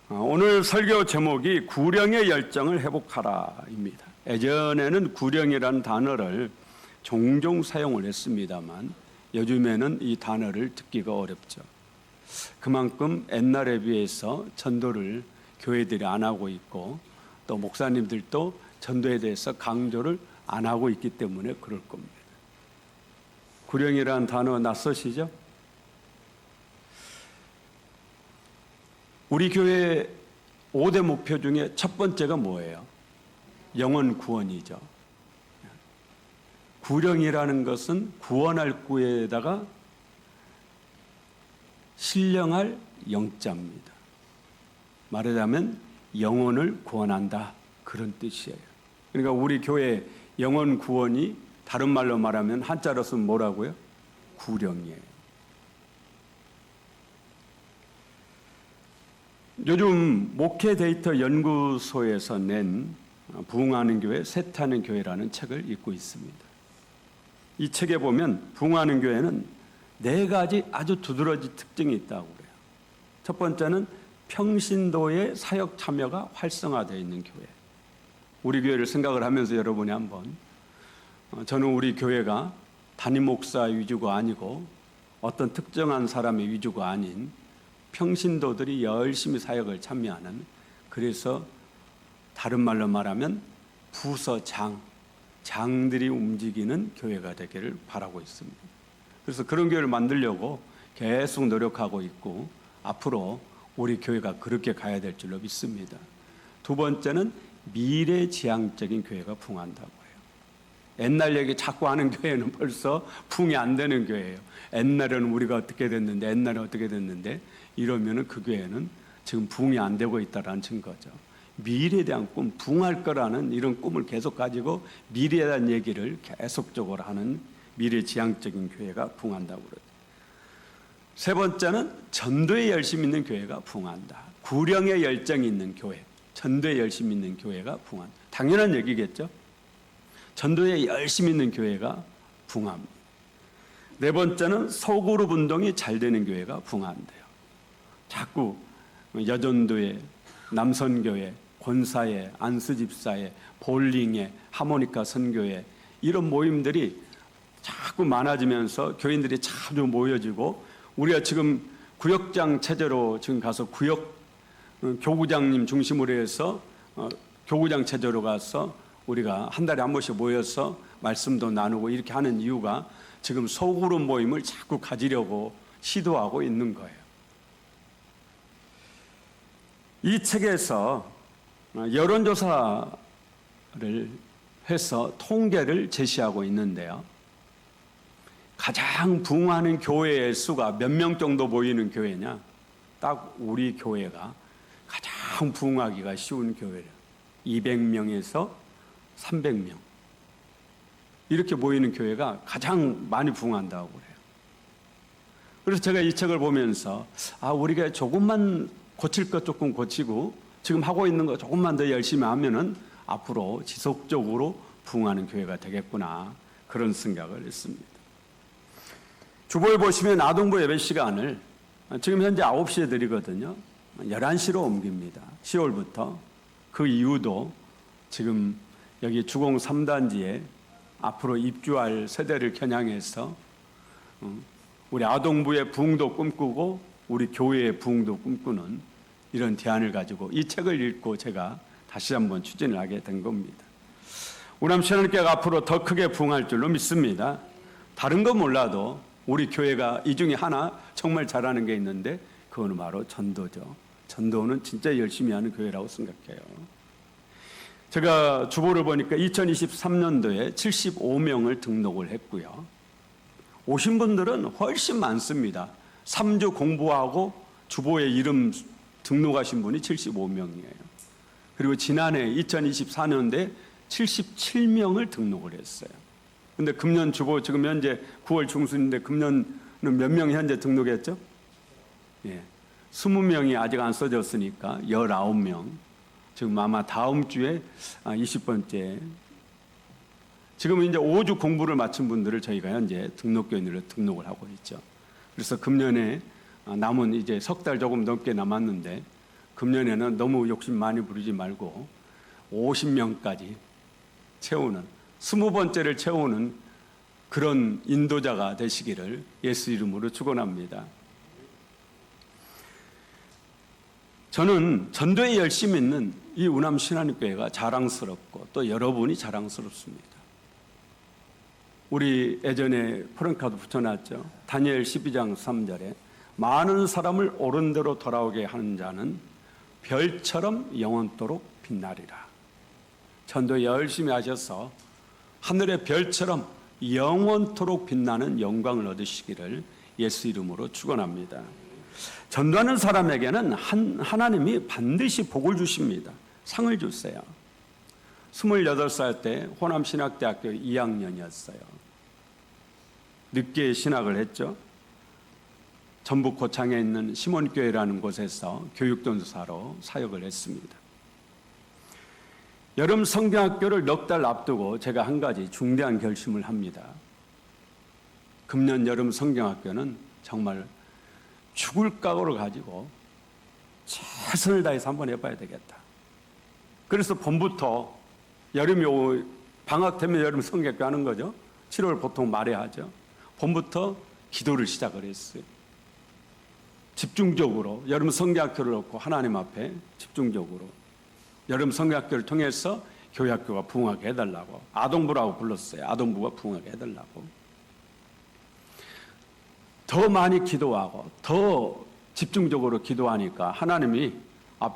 오늘 설교 제목이 구령의 열정을 회복하라입니다. 예전에는 구령이라는 단어를 종종 사용을 했습니다만 요즘에는 이 단어를 듣기가 어렵죠. 그만큼 옛날에 비해서 전도를 교회들이 안 하고 있고 또 목사님들도 전도에 대해서 강조를 안 하고 있기 때문에 그럴 겁니다. 구령이라는 단어 낯서시죠? 우리 교회 5대 목표 중에 첫 번째가 뭐예요? 영혼 구원이죠. 구령이라는 것은 구원할 구에다가 신령할 영자입니다. 말하자면 영혼을 구원한다, 그런 뜻이에요. 그러니까 우리 교회 영혼 구원이 다른 말로 말하면 한자로 쓰면 뭐라고요? 구령이에요. 요즘 목회 데이터 연구소에서 낸 부흥하는 교회, 쇠퇴하는 교회라는 책을 읽고 있습니다. 이 책에 보면 부흥하는 교회는 4가지 아주 두드러진 특징이 있다고 그래요. 첫 번째는 평신도의 사역 참여가 활성화되어 있는 교회. 우리 교회를 생각을 하면서 여러분이 한번, 저는 우리 교회가 담임 목사 위주가 아니고 어떤 특정한 사람의 위주가 아닌 평신도들이 열심히 사역을 참여하는, 그래서 다른 말로 말하면 장들이 움직이는 교회가 되기를 바라고 있습니다. 그래서 그런 교회를 만들려고 계속 노력하고 있고 앞으로 우리 교회가 그렇게 가야 될 줄로 믿습니다. 두 번째는 미래지향적인 교회가 부흥한다고 해요. 옛날 얘기 자꾸 하는 교회는 벌써 부흥이 안 되는 교회예요. 옛날에는 우리가 어떻게 됐는데 이러면은 그 교회는 지금 부흥이 안 되고 있다라는 증거죠. 미래에 대한 꿈, 부흥할 거라는 이런 꿈을 계속 가지고 미래에 대한 얘기를 계속적으로 하는 미래지향적인 교회가 부흥한다고 그러죠. 세 번째는 전도에 열심 있는 교회가 부흥한다. 구령에 열정이 있는 교회, 전도에 열심 있는 교회가 부흥한다. 당연한 얘기겠죠. 전도에 열심 있는 교회가 부흥합니다. 네 번째는 소그룹 운동이 잘 되는 교회가 부흥한대요. 자꾸 여전도회, 남선교회, 권사회, 안수집사회, 볼링회, 하모니카 선교회 이런 모임들이 자꾸 많아지면서 교인들이 자주 모여지고, 우리가 지금 구역장 체제로 지금 가서 교구장님 중심으로 해서 교구장 체제로 가서 우리가 한 달에 한 번씩 모여서 말씀도 나누고 이렇게 하는 이유가 지금 소그룹 모임을 자꾸 가지려고 시도하고 있는 거예요. 이 책에서 여론조사를 해서 통계를 제시하고 있는데요. 가장 부흥하는 교회의 수가 몇 명 정도 모이는 교회냐? 딱 우리 교회가 가장 부흥하기가 쉬운 교회예요. 200명에서 300명. 이렇게 모이는 교회가 가장 많이 부흥한다고 그래요. 그래서 제가 이 책을 보면서 우리가 조금만 고칠 것 조금 고치고 지금 하고 있는 거 조금만 더 열심히 하면은 앞으로 지속적으로 부흥하는 교회가 되겠구나, 그런 생각을 했습니다. 주보에 보시면 아동부 예배 시간을 지금 현재 9시에 드리거든요. 11시로 옮깁니다. 10월부터. 그 이유도 지금 여기 주공 3단지에 앞으로 입주할 세대를 겨냥해서 우리 아동부의 부흥도 꿈꾸고 우리 교회의 부흥도 꿈꾸는 이런 대안을 가지고 이 책을 읽고 제가 다시 한번 추진을 하게 된 겁니다. 우남신앙교회가 앞으로 더 크게 부흥할 줄로 믿습니다. 다른 건 몰라도 우리 교회가 이 중에 하나 정말 잘하는 게 있는데 그거는 바로 전도죠. 전도는 진짜 열심히 하는 교회라고 생각해요. 제가 주보를 보니까 2023년도에 75명을 등록을 했고요. 오신 분들은 훨씬 많습니다. 3주 공부하고 주보에 이름 등록하신 분이 75명이에요. 그리고 지난해 2024년도에 77명을 등록을 했어요. 근데 금년 주보 지금 현재 9월 중순인데 금년은 몇 명이 현재 등록했죠? 20명이 아직 안 써졌으니까 19명. 지금 아마 다음 주에 20번째. 지금은 이제 5주 공부를 마친 분들을 저희가 현재 등록교인으로 등록을 하고 있죠. 그래서 금년에 남은 이제 석 달 조금 넘게 남았는데 금년에는 너무 욕심 많이 부리지 말고 50명까지 채우는, 20번째를 채우는 그런 인도자가 되시기를 예수 이름으로 축원합니다. 저는 전도에 열심히 있는 이 우남 신한교회가 자랑스럽고 또 여러분이 자랑스럽습니다. 우리 예전에 프랭카도 붙여놨죠. 다니엘 12장 3절에 많은 사람을 옳은 대로 돌아오게 하는 자는 별처럼 영원토록 빛나리라. 전도 열심히 하셔서 하늘의 별처럼 영원토록 빛나는 영광을 얻으시기를 예수 이름으로 축원합니다. 전도하는 사람에게는 하나님이 반드시 복을 주십니다. 상을 주세요. 28살 때 호남신학대학교 2학년이었어요. 늦게 신학을 했죠. 전북 고창에 있는 시몬교회라는 곳에서 교육전도사로 사역을 했습니다. 여름 성경학교를 넉 달 앞두고 제가 한 가지 중대한 결심을 합니다. 금년 여름 성경학교는 정말 죽을 각오를 가지고 최선을 다해서 한번 해봐야 되겠다. 그래서 봄부터 여름이 방학 되면 여름 성경학교 하는 거죠. 7월 보통 말에 하죠. 봄부터 기도를 시작을 했어요. 집중적으로 여름 성경학교를 놓고 하나님 앞에 집중적으로 여름 성경학교를 통해서 교회학교가 부흥하게 해달라고, 아동부라고 불렀어요. 아동부가 부흥하게 해달라고. 더 많이 기도하고 더 집중적으로 기도하니까 하나님이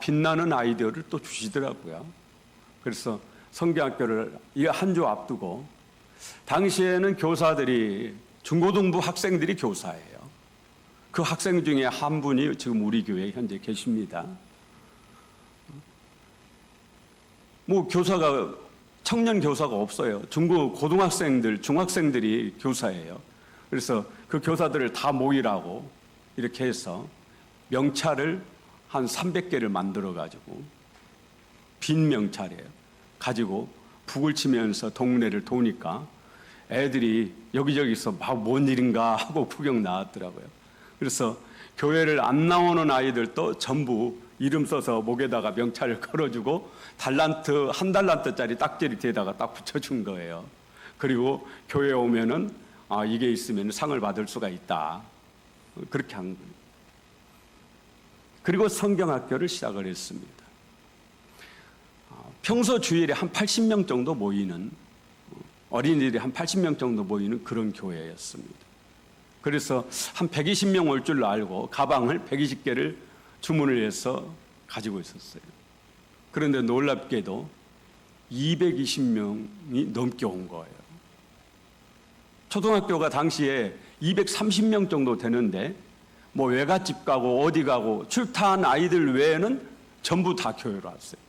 빛나는 아이디어를 또 주시더라고요. 그래서 성경학교를 이 한 주 앞두고, 당시에는 교사들이 중고등부 학생들이 교사예요. 그 학생 중에 한 분이 지금 우리 교회에 현재 계십니다. 교사가, 청년 교사가 없어요. 고등학생들, 중학생들이 교사예요. 그래서 그 교사들을 다 모이라고 이렇게 해서 명찰을 한 300개를 만들어가지고, 빈 명찰이에요. 가지고 북을 치면서 동네를 도니까 애들이 여기저기서 뭔 일인가 하고 구경 나왔더라고요. 그래서 교회를 안 나오는 아이들도 전부 이름 써서 목에다가 명찰을 걸어주고 한 달란트짜리 딱지를 뒤에다가 딱 붙여준 거예요. 그리고 교회에 오면은 이게 있으면 상을 받을 수가 있다. 그렇게 한 거예요. 그리고 성경학교를 시작을 했습니다. 평소 주일에 한 80명 정도 모이는, 어린이들이 한 80명 정도 모이는 그런 교회였습니다. 그래서 한 120명 올 줄 알고 가방을 120개를 주문을 해서 가지고 있었어요. 그런데 놀랍게도 220명이 넘게 온 거예요. 초등학교가 당시에 230명 정도 되는데 외갓집 가고 어디 가고 출타한 아이들 외에는 전부 다 교회로 왔어요.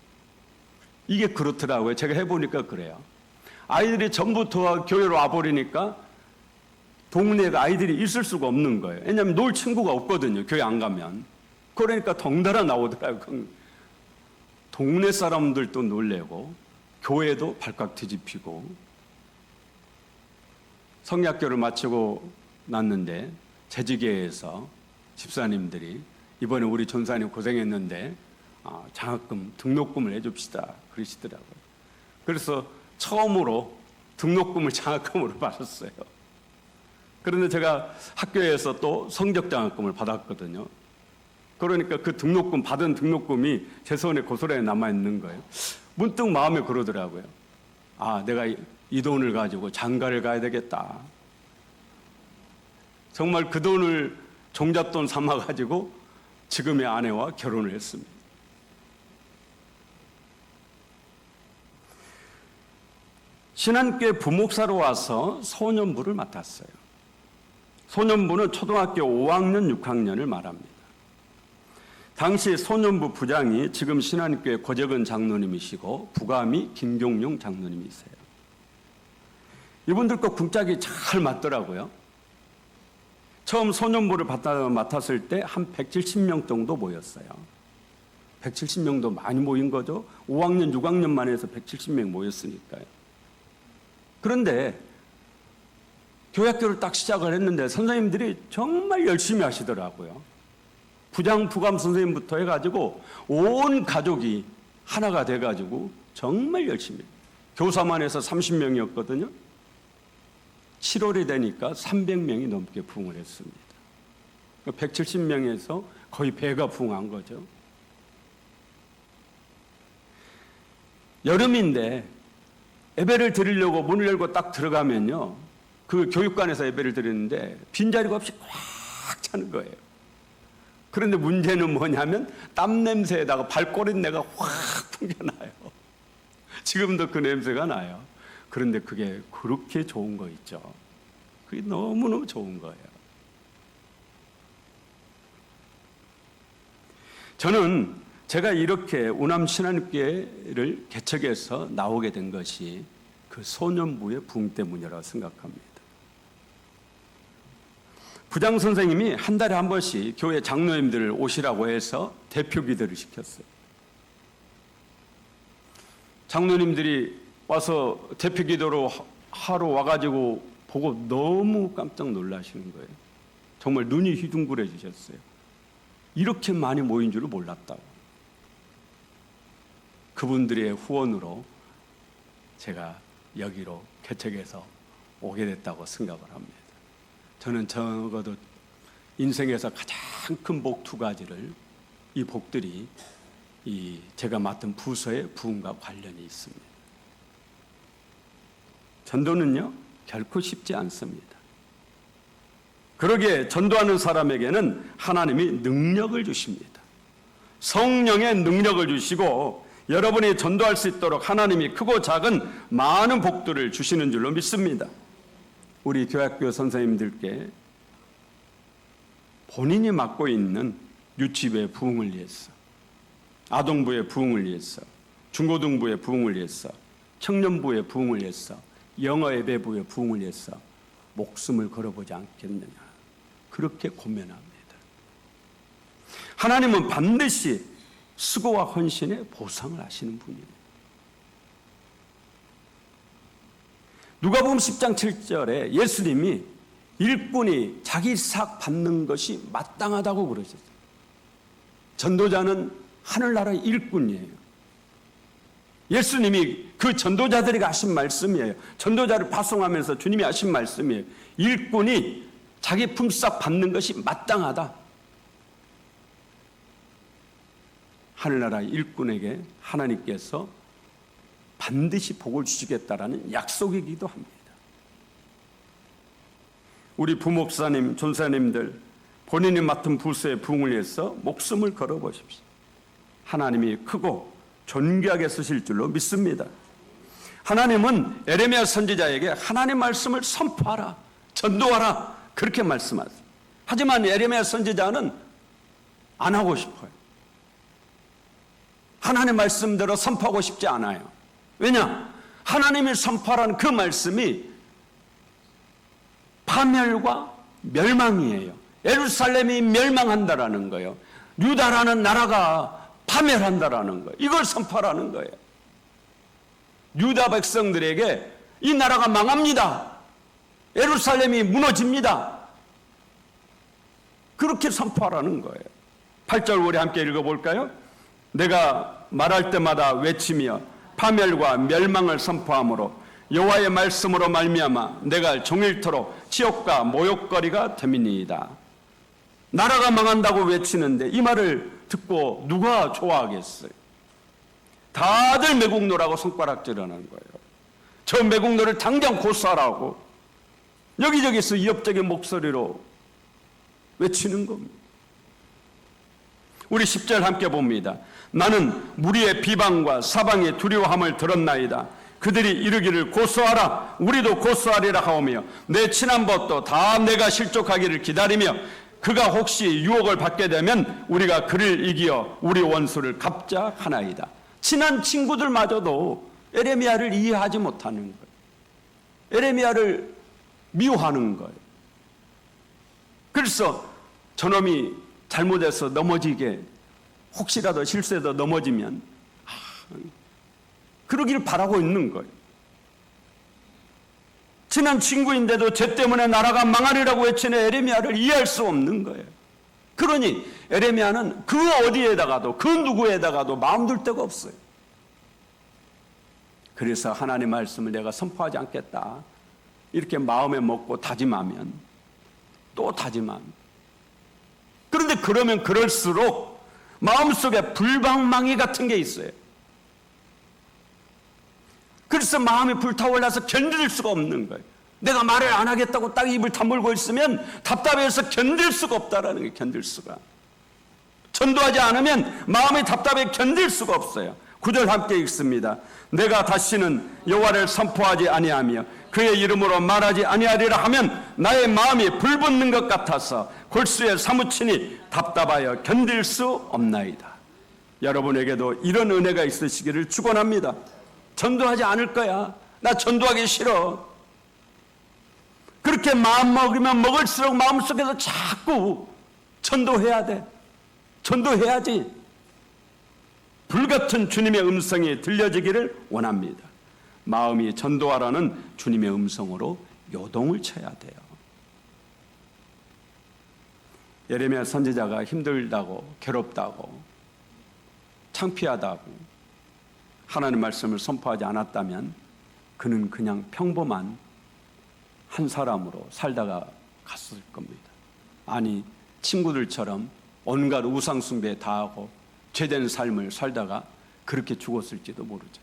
이게 그렇더라고요. 제가 해보니까 그래요. 아이들이 전부 다 교회로 와버리니까 동네에 아이들이 있을 수가 없는 거예요. 왜냐하면 놀 친구가 없거든요. 교회 안 가면. 그러니까 덩달아 나오더라고요. 동네 사람들도 놀래고 교회도 발칵 뒤집히고. 성경학교를 마치고 났는데 재직회에서 집사님들이 이번에 우리 전사님 고생했는데 장학금, 등록금을 해줍시다 그러시더라고요. 그래서 처음으로 등록금을 장학금으로 받았어요. 그런데 제가 학교에서 또 성적 장학금을 받았거든요. 그러니까 그 받은 등록금이 제 손에 고스란히 남아있는 거예요. 문득 마음에 그러더라고요. 내가 이 돈을 가지고 장가를 가야 되겠다. 정말 그 돈을 종잣돈 삼아가지고 지금의 아내와 결혼을 했습니다. 신한교회 부목사로 와서 소년부를 맡았어요. 소년부는 초등학교 5학년, 6학년을 말합니다. 당시 소년부 부장이 지금 신한교회 고재근 장로님이시고 부감이 김경용 장로님이세요. 이분들과 궁짝이 잘 맞더라고요. 처음 소년부를 맡았을 때 한 170명 정도 모였어요. 170명도 많이 모인 거죠. 5학년, 6학년만 해서 170명 모였으니까요. 그런데 교회학교를 딱 시작을 했는데 선생님들이 정말 열심히 하시더라고요. 부장, 부감 선생님부터 해가지고 온 가족이 하나가 돼가지고 정말 열심히 교사만 해서 30명이었거든요. 7월이 되니까 300명이 넘게 부흥을 했습니다. 170명에서 거의 배가 부흥한 거죠. 여름인데 예배를 드리려고 문을 열고 딱 들어가면요, 그 교육관에서 예배를 드리는데 빈자리가 없이 꽉 차는 거예요. 그런데 문제는 뭐냐면 땀 냄새에다가 발꼬리 내가 확 풍겨나요. 지금도 그 냄새가 나요. 그런데 그게 그렇게 좋은 거 있죠. 그게 너무너무 좋은 거예요. 저는 제가 이렇게 우남신앙교회를 개척해서 나오게 된 것이 그 소년부의 부흥 때문이라고 생각합니다. 부장 선생님이 한 달에 한 번씩 교회 장로님들을 오시라고 해서 대표 기도를 시켰어요. 장로님들이 와서 대표 기도로 하러 와가지고 보고 너무 깜짝 놀라시는 거예요. 정말 눈이 휘둥그레지셨어요. 이렇게 많이 모인 줄을 몰랐다고. 그분들의 후원으로 제가 여기로 개척해서 오게 됐다고 생각을 합니다. 저는 적어도 인생에서 가장 큰 복 두 가지를, 이 복들이 제가 맡은 부서의 부흥과 관련이 있습니다. 전도는요, 결코 쉽지 않습니다. 그러기에 전도하는 사람에게는 하나님이 능력을 주십니다. 성령의 능력을 주시고 여러분이 전도할 수 있도록 하나님이 크고 작은 많은 복들을 주시는 줄로 믿습니다. 우리 교학교 선생님들께 본인이 맡고 있는 유치부의 부흥을 위해서, 아동부의 부흥을 위해서, 중고등부의 부흥을 위해서, 청년부의 부흥을 위해서, 영어예배부의 부흥을 위해서 목숨을 걸어보지 않겠느냐, 그렇게 고민합니다. 하나님은 반드시 수고와 헌신의 보상을 하시는 분이에요. 누가복음 10장 7절에 예수님이 일꾼이 자기 삭 받는 것이 마땅하다고 그러셨어요. 전도자는 하늘나라의 일꾼이에요. 예수님이 그 전도자들에게 하신 말씀이에요. 전도자를 파송하면서 주님이 하신 말씀이에요. 일꾼이 자기 품삯 받는 것이 마땅하다. 하늘나라 일꾼에게 하나님께서 반드시 복을 주시겠다라는 약속이기도 합니다. 우리 부목사님, 전사님들 본인이 맡은 부서의 부흥을 위해서 목숨을 걸어보십시오. 하나님이 크고 존귀하게 쓰실 줄로 믿습니다. 하나님은 에레미야 선지자에게 하나님의 말씀을 선포하라, 전도하라, 그렇게 말씀하세요. 하지만 에레미야 선지자는 안 하고 싶어요. 하나님의 말씀대로 선포하고 싶지 않아요. 왜냐? 하나님이 선포하라는 그 말씀이 파멸과 멸망이에요. 예루살렘이 멸망한다라는 거예요. 유다라는 나라가 파멸한다라는 거예요. 이걸 선포하라는 거예요. 유다 백성들에게 이 나라가 망합니다. 예루살렘이 무너집니다. 그렇게 선포하라는 거예요. 8절 우리 함께 읽어볼까요? 내가 말할 때마다 외치며 파멸과 멸망을 선포하므로 여호와의 말씀으로 말미암아 내가 종일토록 치욕과 모욕거리가 됨이니이다. 나라가 망한다고 외치는데 이 말을 듣고 누가 좋아하겠어요? 다들 매국노라고 손가락질하는 거예요. 저 매국노를 당장 고소하라고 여기저기서 위협적인 목소리로 외치는 겁니다. 우리 10절 함께 봅니다. 나는 무리의 비방과 사방의 두려워함을 들었나이다. 그들이 이르기를 고소하라, 우리도 고소하리라 하오며 내 친한 벗도 다 내가 실족하기를 기다리며 그가 혹시 유혹을 받게 되면 우리가 그를 이기어 우리 원수를 갚자 하나이다. 친한 친구들마저도 에레미야를 이해하지 못하는 거예요. 에레미야를 미워하는 거예요. 그래서 저놈이 잘못해서 넘어지게, 혹시라도 실수해서 넘어지면 그러기를 바라고 있는 거예요. 친한 친구인데도 죄 때문에 나라가 망하리라고 외치는 에레미야를 이해할 수 없는 거예요. 그러니 에레미야는 그 어디에다가도 그 누구에다가도 마음 둘 데가 없어요. 그래서 하나님의 말씀을 내가 선포하지 않겠다 이렇게 마음에 먹고 다짐하면 또 다짐합니다. 그런데 그러면 그럴수록 마음속에 불방망이 같은 게 있어요. 그래서 마음이 불타올라서 견딜 수가 없는 거예요. 내가 말을 안 하겠다고 딱 입을 다물고 있으면 답답해서 견딜 수가 없다라는 게 견딜 수가. 전도하지 않으면 마음이 답답해 견딜 수가 없어요. 9절 함께 읽습니다. 내가 다시는 여호와를 선포하지 아니하며 그의 이름으로 말하지 아니하리라 하면 나의 마음이 불붙는 것 같아서 골수에 사무치니 답답하여 견딜 수 없나이다. 여러분에게도 이런 은혜가 있으시기를 축원합니다. 전도하지 않을 거야. 나 전도하기 싫어. 그렇게 마음 먹으면 먹을수록 마음속에서 자꾸 전도해야 돼. 전도해야지. 불같은 주님의 음성이 들려지기를 원합니다. 마음이 전도하라는 주님의 음성으로 요동을 쳐야 돼요. 예레미야 선지자가 힘들다고 괴롭다고 창피하다고 하나님 말씀을 선포하지 않았다면 그는 그냥 평범한 한 사람으로 살다가 갔을 겁니다. 아니 친구들처럼 온갖 우상 숭배에 다하고 죄된 삶을 살다가 그렇게 죽었을지도 모르죠.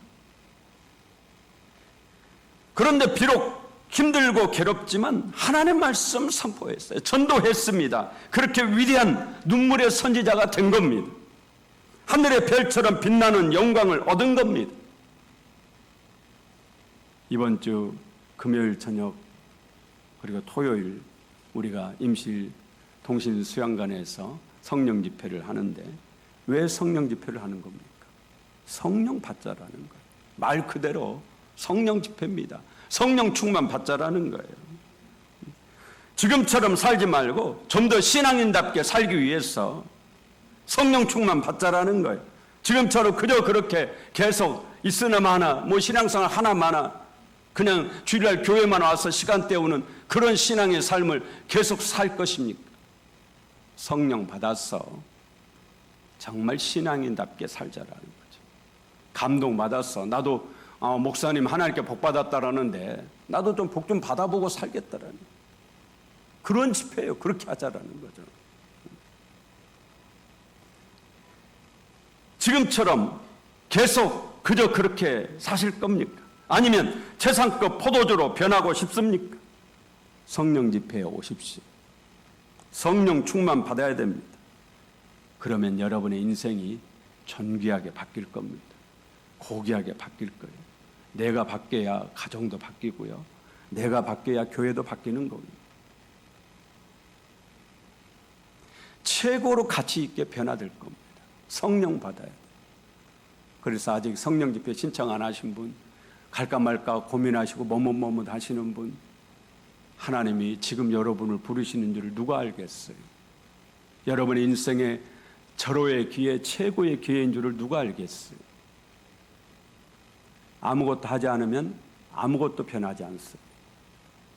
그런데 비록 힘들고 괴롭지만 하나님의 말씀 선포했어요. 전도했습니다. 그렇게 위대한 눈물의 선지자가 된 겁니다. 하늘의 별처럼 빛나는 영광을 얻은 겁니다. 이번 주 금요일 저녁 그리고 토요일 우리가 임실 동신 수양관에서 성령 집회를 하는데 왜 성령 집회를 하는 겁니까? 성령 받자라는 거예요. 말 그대로 성령 집회입니다. 성령 충만 받자라는 거예요. 지금처럼 살지 말고 좀 더 신앙인답게 살기 위해서 성령 충만 받자라는 거예요. 지금처럼 그저 그렇게 계속 있으나 마나 뭐 신앙생활 하나 마나 그냥 주일날 교회만 와서 시간 때우는 그런 신앙의 삶을 계속 살 것입니까? 성령 받아서 정말 신앙인답게 살자라는 거죠. 감동받아서 나도 목사님 하나님께 복 받았다라는데 나도 좀 복 좀 받아보고 살겠다라는 그런 집회예요. 그렇게 하자라는 거죠. 지금처럼 계속 그저 그렇게 사실 겁니까? 아니면 최상급 포도주로 변하고 싶습니까? 성령 집회에 오십시오. 성령 충만 받아야 됩니다. 그러면 여러분의 인생이 존귀하게 바뀔 겁니다. 고귀하게 바뀔 거예요. 내가 바뀌어야 가정도 바뀌고요. 내가 바뀌어야 교회도 바뀌는 겁니다. 최고로 가치 있게 변화될 겁니다. 성령 받아야 돼요. 그래서 아직 성령 집회 신청 안 하신 분, 갈까 말까 고민하시고 머뭇머뭇 하시는 분, 하나님이 지금 여러분을 부르시는 줄 누가 알겠어요? 여러분의 인생의 절호의 기회, 최고의 기회인 줄을 누가 알겠어요? 아무것도 하지 않으면 아무것도 변하지 않습니다.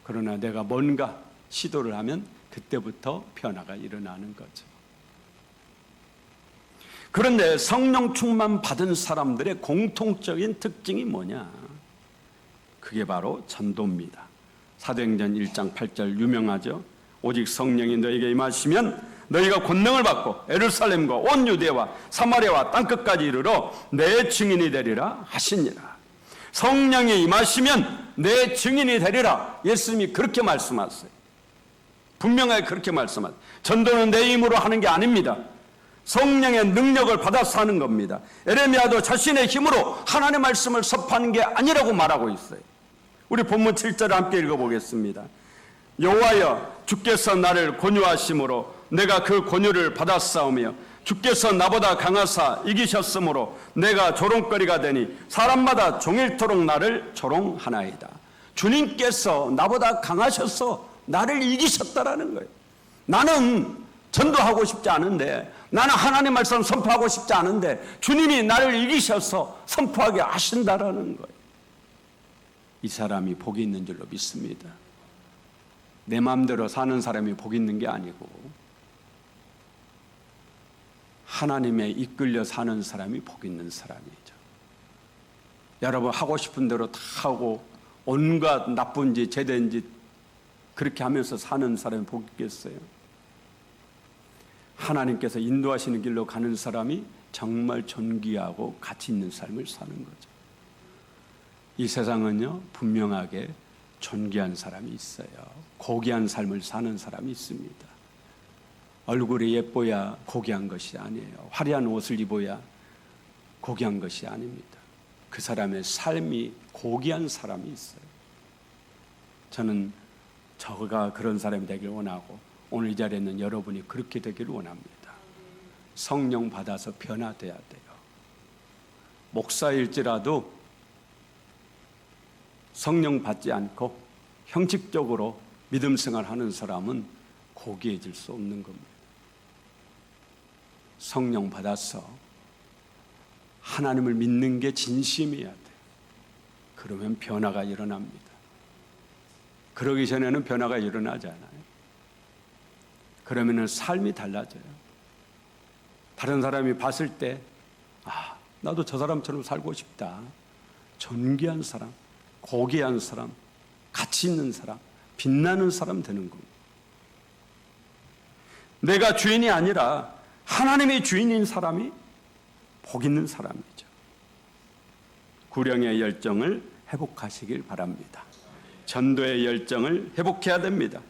그러나 내가 뭔가 시도를 하면 그때부터 변화가 일어나는 거죠. 그런데 성령 충만 받은 사람들의 공통적인 특징이 뭐냐? 그게 바로 전도입니다. 사도행전 1장 8절 유명하죠. 오직 성령이 너에게 임하시면 너희가 권능을 받고 예루살렘과 온 유대와 사마리아와 땅끝까지 이르러 내 증인이 되리라 하시니라. 성령이 임하시면 내 증인이 되리라. 예수님이 그렇게 말씀하세요. 분명하게 그렇게 말씀하세요. 전도는 내 힘으로 하는 게 아닙니다. 성령의 능력을 받아서 하는 겁니다. 에레미야도 자신의 힘으로 하나님의 말씀을 선포하는 게 아니라고 말하고 있어요. 우리 본문 7절을 함께 읽어보겠습니다. 여호와여 주께서 나를 권유하심으로 내가 그 권유를 받았사오며 주께서 나보다 강하사 이기셨으므로 내가 조롱거리가 되니 사람마다 종일토록 나를 조롱하나이다. 주님께서 나보다 강하셔서 나를 이기셨다라는 거예요. 나는 전도하고 싶지 않은데, 나는 하나님 말씀 선포하고 싶지 않은데 주님이 나를 이기셔서 선포하게 하신다라는 거예요. 이 사람이 복이 있는 줄로 믿습니다. 내 마음대로 사는 사람이 복이 있는 게 아니고 하나님에 이끌려 사는 사람이 복 있는 사람이죠. 여러분 하고 싶은 대로 다 하고 온갖 나쁜 짓 제대인 짓 그렇게 하면서 사는 사람이 복 있겠어요? 하나님께서 인도하시는 길로 가는 사람이 정말 존귀하고 가치 있는 삶을 사는 거죠. 이 세상은요, 분명하게 존귀한 사람이 있어요. 고귀한 삶을 사는 사람이 있습니다. 얼굴이 예뻐야 고귀한 것이 아니에요. 화려한 옷을 입어야 고귀한 것이 아닙니다. 그 사람의 삶이 고귀한 사람이 있어요. 저는 저가 그런 사람이 되길 원하고 오늘 이 자리에 있는 여러분이 그렇게 되기를 원합니다. 성령 받아서 변화돼야 돼요. 목사일지라도 성령 받지 않고 형식적으로 믿음 생활하는 사람은 고귀해질 수 없는 겁니다. 성령 받아서 하나님을 믿는 게 진심이어야 돼요. 그러면 변화가 일어납니다. 그러기 전에는 변화가 일어나지 않아요. 그러면 삶이 달라져요. 다른 사람이 봤을 때 나도 저 사람처럼 살고 싶다. 존귀한 사람, 고귀한 사람, 가치 있는 사람, 빛나는 사람 되는 겁니다. 내가 주인이 아니라 하나님의 주인인 사람이 복 있는 사람이죠. 구령의 열정을 회복하시길 바랍니다. 전도의 열정을 회복해야 됩니다.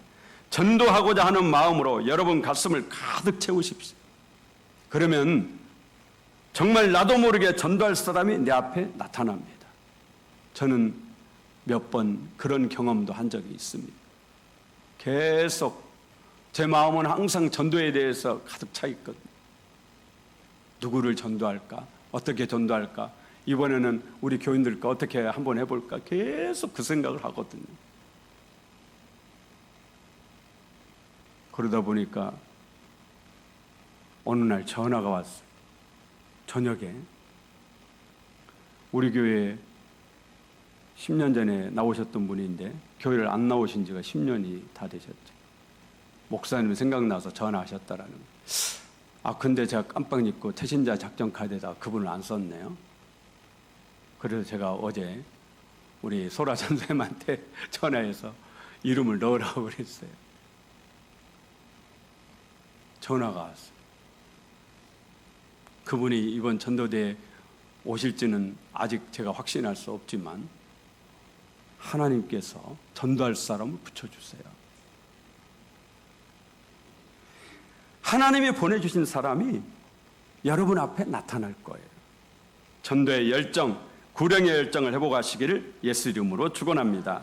전도하고자 하는 마음으로 여러분 가슴을 가득 채우십시오. 그러면 정말 나도 모르게 전도할 사람이 내 앞에 나타납니다. 저는 몇 번 그런 경험도 한 적이 있습니다. 계속 제 마음은 항상 전도에 대해서 가득 차 있거든요. 누구를 전도할까? 어떻게 전도할까? 이번에는 우리 교인들과 어떻게 한번 해볼까? 계속 그 생각을 하거든요. 그러다 보니까 어느 날 전화가 왔어요. 저녁에 우리 교회에 10년 전에 나오셨던 분인데 교회를 안 나오신 지가 10년이 다 되셨죠. 목사님 생각나서 전화하셨다라는 거예요. 근데 제가 깜빡 잊고 태신자 작전 카드에다 그분을 안 썼네요. 그래서 제가 어제 우리 소라 전사님한테 전화해서 이름을 넣으라고 그랬어요. 전화가 왔어요. 그분이 이번 전도대에 오실지는 아직 제가 확신할 수 없지만 하나님께서 전도할 사람을 붙여주세요. 하나님이 보내주신 사람이 여러분 앞에 나타날 거예요. 전도의 열정, 구령의 열정을 회복하시기를 예수 이름으로 축원합니다.